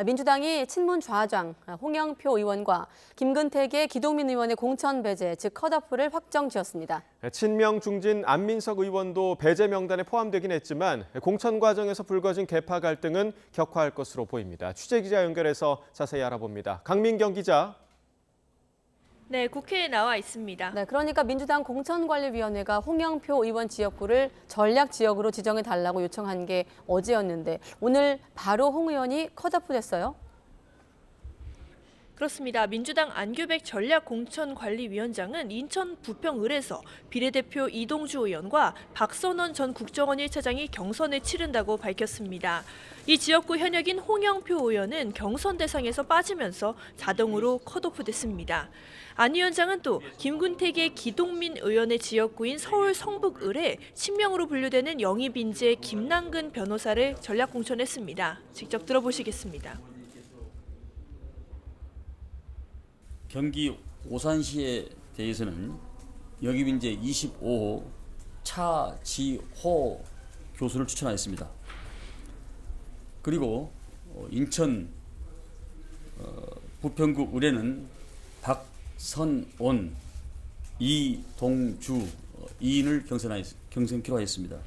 민주당이 친문 좌장 홍영표 의원과 김근택의 기동민 의원의 공천 배제, 즉 컷오프를 확정지었습니다. 친명 중진 안민석 의원도 배제 명단에 포함되긴 했지만 공천 과정에서 불거진 계파 갈등은 격화할 것으로 보입니다. 취재기자 연결해서 자세히 알아봅니다. 강민경 기자. 네, 국회에 나와 있습니다. 네, 그러니까 민주당 공천관리위원회가 홍영표 의원 지역구를 전략지역으로 지정해달라고 요청한 게 어제였는데 오늘 바로 홍 의원이 컷오프 됐어요? 그렇습니다. 민주당 안규백 전략공천관리위원장은 인천 부평을에서 비례대표 이동주 의원과 박선원 전 국정원 1차장이 경선을 치른다고 밝혔습니다. 이 지역구 현역인 홍영표 의원은 경선 대상에서 빠지면서 자동으로 컷오프 됐습니다. 안 위원장은 또 김근택의 기동민 의원의 지역구인 서울 성북을에 친명으로 분류되는 영입 인재 김남근 변호사를 전략 공천했습니다. 직접 들어보시겠습니다. 경기 오산시에 대해서는 영입 인재 25호 차지호 교수를 추천하였습니다. 그리고 인천 부평구 의뢰는 박선온, 이동주 2인을 경선키로 하였습니다.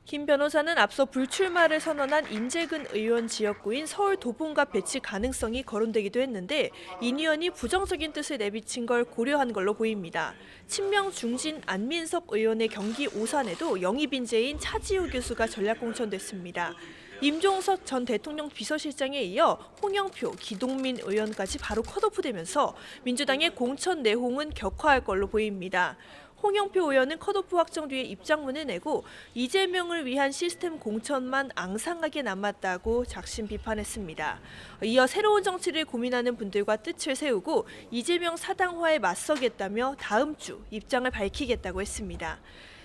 김 변호사는 앞서 불출마를 선언한 인재근 의원 지역구인 서울 도봉갑 배치 가능성이 거론되기도 했는데 인 의원이 부정적인 뜻을 내비친 걸 고려한 걸로 보입니다. 친명 중진 안민석 의원의 경기 오산에도 영입 인재인 차지호 교수가 전략 공천됐습니다. 임종석 전 대통령 비서실장에 이어 홍영표, 기동민 의원까지 바로 컷오프되면서 민주당의 공천 내홍은 격화할 걸로 보입니다. 홍영표 의원은 컷오프 확정 뒤에 입장문을 내고 이재명을 위한 시스템 공천만 앙상하게 남았다고 작심 비판했습니다. 이어 새로운 정치를 고민하는 분들과 뜻을 세우고 이재명 사당화에 맞서겠다며 다음 주 입장을 밝히겠다고 했습니다.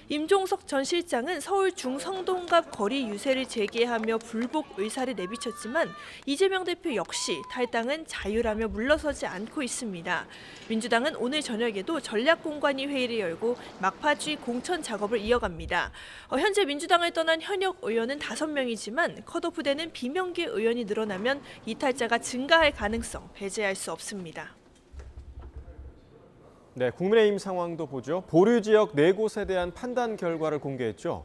임종석 전 실장은 서울 중성동갑 거리 유세를 재개하며 불복 의사를 내비쳤지만 이재명 대표 역시 탈당은 자유라며 물러서지 않고 있습니다. 민주당은 오늘 저녁에도 전략공관위 회의를 열고 막바지 공천 작업을 이어갑니다. 현재 민주당을 떠난 현역 의원은 5명이지만 컷오프되는 비명계 의원이 늘어나면 이탈자가 증가할 가능성 배제할 수 없습니다. 네, 국민의힘 상황도 보죠. 보류 지역 4곳에 대한 판단 결과를 공개했죠.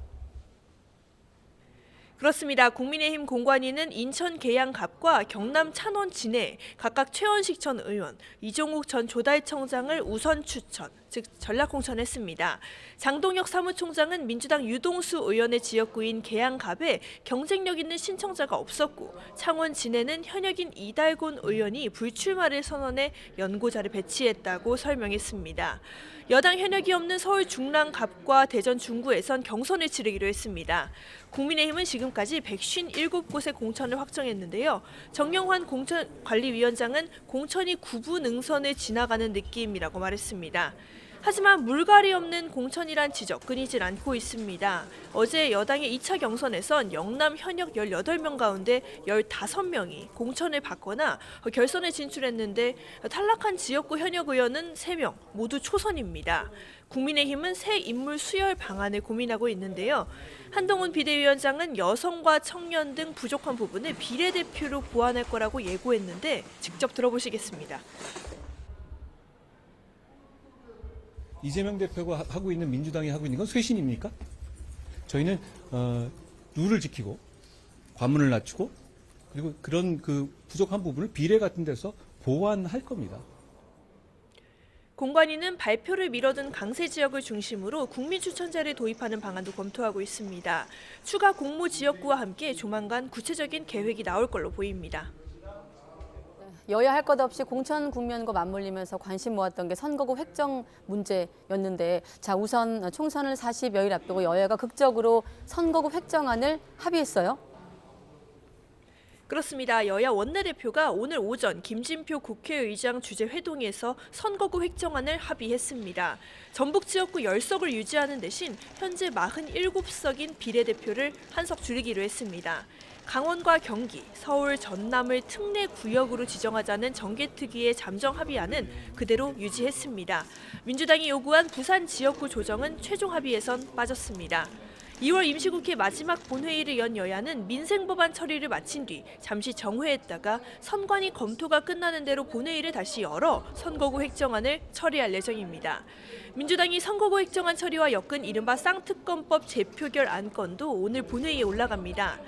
그렇습니다. 국민의힘 공관위는 인천 계양갑과 경남 찬원 진해 각각 최원식 전 의원, 이종욱 전 조달청장을 우선 추천, 즉 전략 공천했습니다. 장동혁 사무총장은 민주당 유동수 의원의 지역구인 계양갑에 경쟁력 있는 신청자가 없었고 창원 진해는 현역인 이달곤 의원이 불출마를 선언해 연고자를 배치했다고 설명했습니다. 여당 현역이 없는 서울 중랑갑과 대전 중구에선 경선을 치르기로 했습니다. 국민의힘은 지금까지 157곳의 공천을 확정했는데요. 정영환 공천관리위원장은 공천이 구분응선을 지나가는 느낌이라고 말했습니다. 하지만 물갈이 없는 공천이란 지적 끊이질 않고 있습니다. 어제 여당의 2차 경선에선 영남 현역 18명 가운데 15명이 공천을 받거나 결선에 진출했는데 탈락한 지역구 현역 의원은 3명, 모두 초선입니다. 국민의힘은 새 인물 수혈 방안을 고민하고 있는데요. 한동훈 비대위원장은 여성과 청년 등 부족한 부분을 비례대표로 보완할 거라고 예고했는데 직접 들어보시겠습니다. 이재명 대표가 하고 있는 민주당이 하고 있는 건 쇄신입니까? 저희는 룰을 지키고 관문을 낮추고 그리고 그런 그 부족한 부분을 비례 같은 데서 보완할 겁니다. 공관위는 발표를 미뤄둔 강세 지역을 중심으로 국민 추천자를 도입하는 방안도 검토하고 있습니다. 추가 공모 지역구와 함께 조만간 구체적인 계획이 나올 걸로 보입니다. 여야 할 것 없이 공천 국면과 맞물리면서 관심 모았던 게 선거구 획정 문제였는데 자 우선 총선을 40여일 앞두고 여야가 극적으로 선거구 획정안을 합의했어요. 그렇습니다. 여야 원내대표가 오늘 오전 김진표 국회의장 주재 회동에서 선거구 획정안을 합의했습니다. 전북 지역구 10석을 유지하는 대신 현재 47석인 비례대표를 한 석 줄이기로 했습니다. 강원과 경기, 서울, 전남을 특례 구역으로 지정하자는 정개특위의 잠정 합의안은 그대로 유지했습니다. 민주당이 요구한 부산 지역구 조정은 최종 합의에선 빠졌습니다. 2월 임시국회 마지막 본회의를 연 여야는 민생법안 처리를 마친 뒤 잠시 정회했다가 선관위 검토가 끝나는 대로 본회의를 다시 열어 선거구 획정안을 처리할 예정입니다. 민주당이 선거구 획정안 처리와 엮은 이른바 쌍특검법 재표결 안건도 오늘 본회의에 올라갑니다.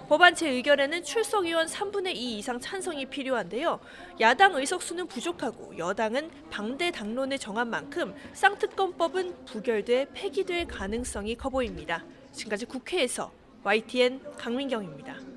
법안 재의결에는 출석 의원 3분의 2 이상 찬성이 필요한데요. 야당 의석수는 부족하고 여당은 방대 당론을 정한 만큼 쌍특검법은 부결돼 폐기될 가능성이 커 보입니다. 지금까지 국회에서 YTN 강민경입니다.